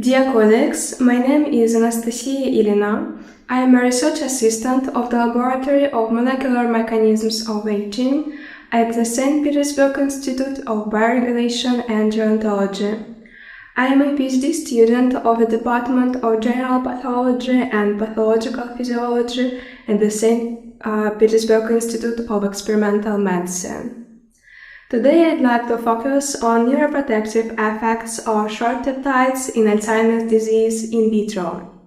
Dear colleagues, my name is Anastasia Ilina. I am a research assistant of the Laboratory of Molecular Mechanisms of Aging at the St. Petersburg Institute of Bioregulation and Gerontology. I am a PhD student of the Department of General Pathology and Pathological Physiology at the St. Petersburg Institute of Experimental Medicine. Today I'd like to focus on neuroprotective effects of short peptides in Alzheimer's disease in vitro.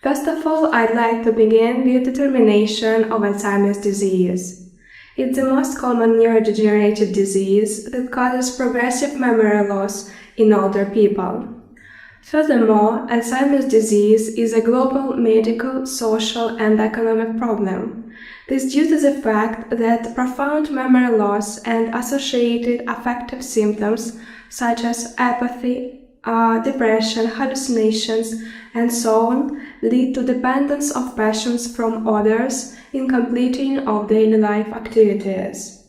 First of all, I'd like to begin with determination of Alzheimer's disease. It's the most common neurodegenerative disease that causes progressive memory loss in older people. Furthermore, Alzheimer's disease is a global medical, social, and economic problem. This is due to the fact that profound memory loss and associated affective symptoms such as apathy, depression, hallucinations, and so on lead to dependence of patients from others in completing of daily life activities.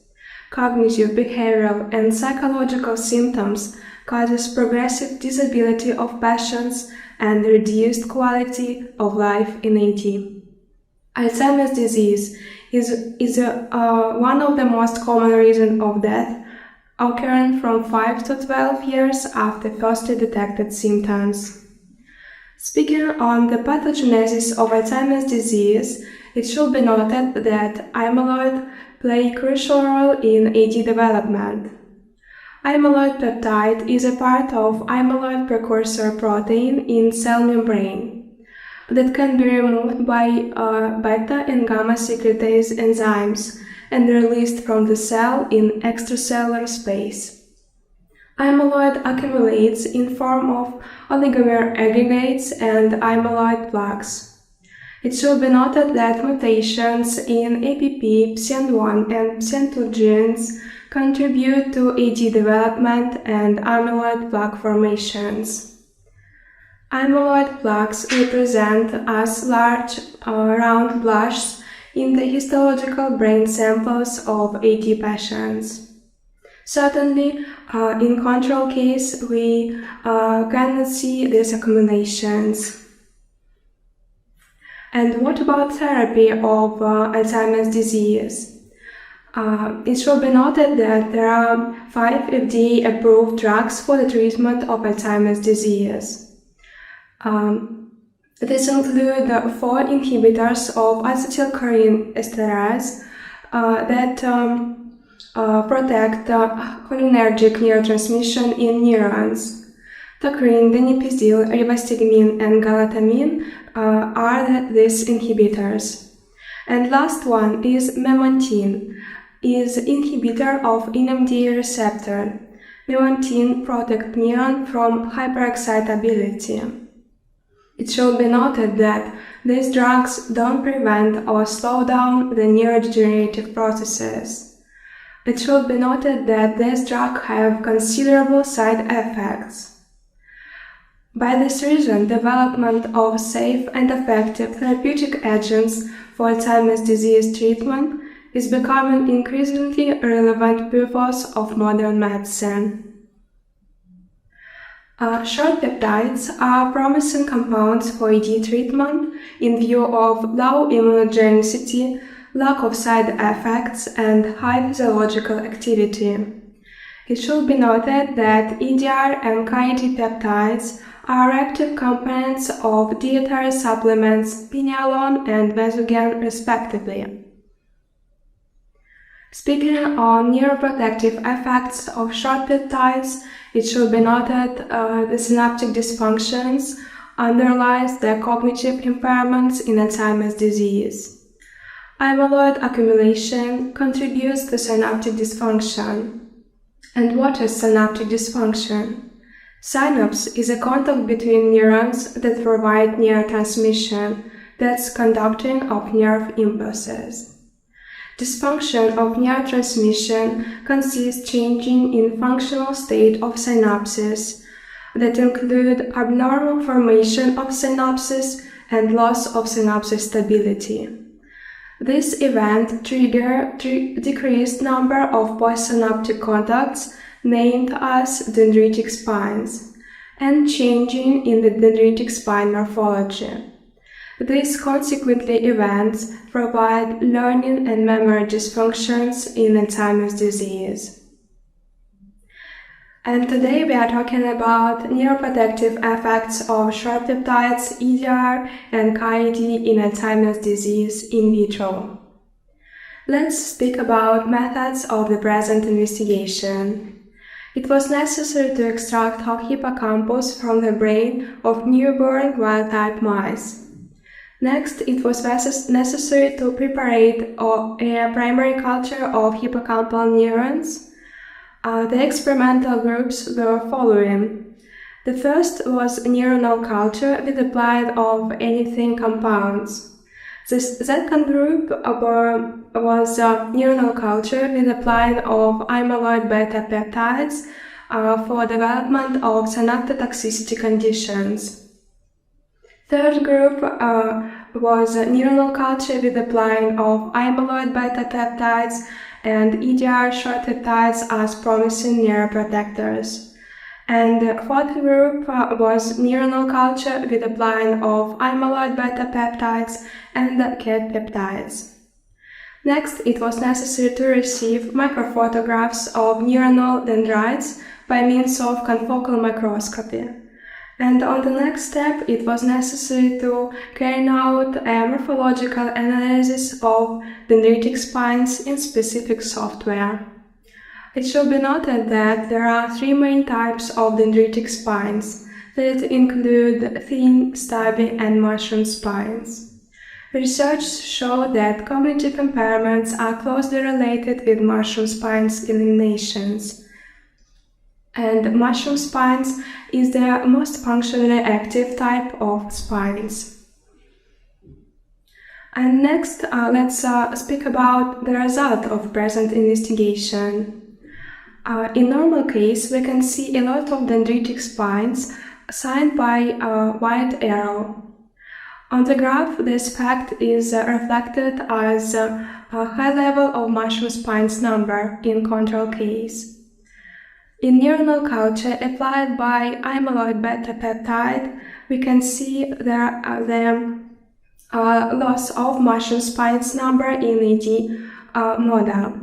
Cognitive, behavioral, and psychological symptoms causes progressive disability of patients and reduced quality of life in AD. Alzheimer's disease is one of the most common reasons of death, occurring from 5 to 12 years after firstly detected symptoms. Speaking on the pathogenesis of Alzheimer's disease, it should be noted that amyloid play a crucial role in AD development. Amyloid peptide is a part of amyloid precursor protein in cell membrane that can be removed by beta and gamma secretase enzymes and released from the cell in extracellular space. Amyloid accumulates in form of oligomer aggregates and amyloid plaques. It should be noted that mutations in APP, PSEN1 and PSEN2 genes contribute to AD development and amyloid plaque formations. Amyloid plaques represent as large round blotches in the histological brain samples of AD patients. Certainly, in control case, we cannot see these accumulations. And what about therapy of Alzheimer's disease? It should be noted that there are 5 FDA-approved drugs for the treatment of Alzheimer's disease. These include 4 inhibitors of acetylcholine esterase that protect cholinergic neurotransmission in neurons. Tacrine, donepezil, rivastigmine, and galantamine are these inhibitors. And last one is memantine, is inhibitor of NMDA receptor. Memantine protects neuron from hyperexcitability. It should be noted that these drugs don't prevent or slow down the neurodegenerative processes. It should be noted that these drugs have considerable side effects. By this reason, development of safe and effective therapeutic agents for Alzheimer's disease treatment is becoming increasingly relevant purpose of modern medicine. Short peptides are promising compounds for AD treatment in view of low immunogenicity, lack of side effects, and high physiological activity. It should be noted that EDR and KIT peptides are active components of dietary supplements Pinealon and Vesugen respectively. Speaking on neuroprotective effects of short peptides, it should be noted the synaptic dysfunctions underlies the cognitive impairments in Alzheimer's disease. Amyloid accumulation contributes to synaptic dysfunction. And what is synaptic dysfunction? Synapse is a contact between neurons that provide neurotransmission, that's conducting of nerve impulses. Dysfunction of neurotransmission consists changing in functional state of synapses that include abnormal formation of synapses and loss of synapse stability. This event triggers decreased number of postsynaptic contacts named as dendritic spines. and changing in the dendritic spine morphology. These consequently events provide learning and memory dysfunctions in Alzheimer's disease. And today we are talking about neuroprotective effects of short peptides, EDR and KID in Alzheimer's disease in vitro. Let's speak about methods of the present investigation. It was necessary to extract whole hippocampus from the brain of newborn wild-type mice. Next, it was necessary to prepare a primary culture of hippocampal neurons. The experimental groups were following. The first was neuronal culture with applied of anything compounds. The second group was neuronal culture with applied of amyloid beta peptides for development of synaptotoxicity conditions. Third group was neuronal culture with applying of amyloid beta peptides and EDR short peptides as promising neuroprotectors. And the fourth group was neuronal culture with applying of amyloid beta peptides and cat peptides. Next, it was necessary to receive microphotographs of neuronal dendrites by means of confocal microscopy. And on the next step, it was necessary to carry out a morphological analysis of dendritic spines in specific software. It should be noted that there are three main types of dendritic spines that include thin, stubby, and mushroom spines. Research showed that cognitive impairments are closely related with mushroom spines eliminations. And mushroom spines is the most functionally active type of spines. And next, let's speak about the result of present investigation. In normal case, we can see a lot of dendritic spines signed by a white arrow. On the graph, this fact is reflected as a high level of mushroom spines number in control case. In neuronal culture applied by amyloid beta peptide, we can see the loss of mushroom spines number in ED model.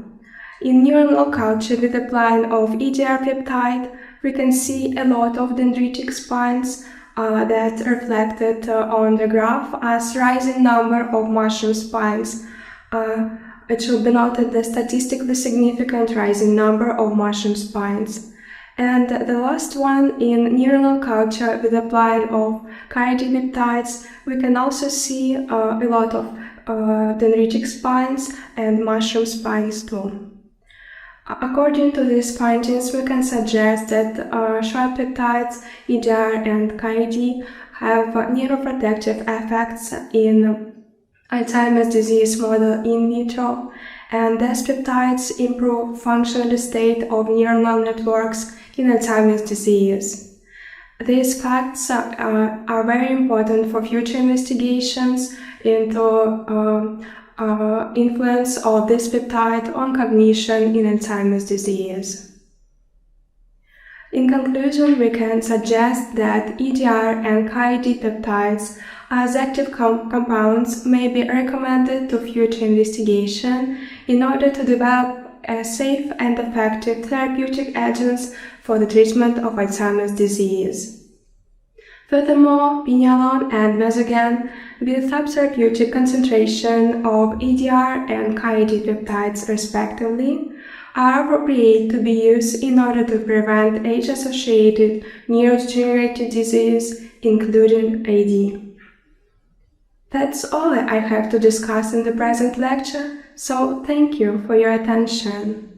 In neuronal culture with applying of EDR peptide, we can see a lot of dendritic spines that reflected on the graph as rising number of mushroom spines. It should be noted the statistically significant rising number of mushroom spines. And the last one, in neuronal culture with applied of KID peptides, we can also see a lot of dendritic spines and mushroom spines too. According to these findings, we can suggest that short peptides, EDR and KID have neuroprotective effects in Alzheimer's disease model in vitro, and these peptides improve functional state of neuronal networks in Alzheimer's disease. These facts are very important for future investigations into influence of this peptide on cognition in Alzheimer's disease. In conclusion, we can suggest that EDR and KID peptides as active compounds may be recommended to future investigation in order to develop safe and effective therapeutic agents for the treatment of Alzheimer's disease. Furthermore, pinealone and mesogen with subtherapeutic concentration of EDR and KID peptides respectively are appropriate to be used in order to prevent age-associated neurodegenerative disease, including AD. That's all I have to discuss in the present lecture, so thank you for your attention.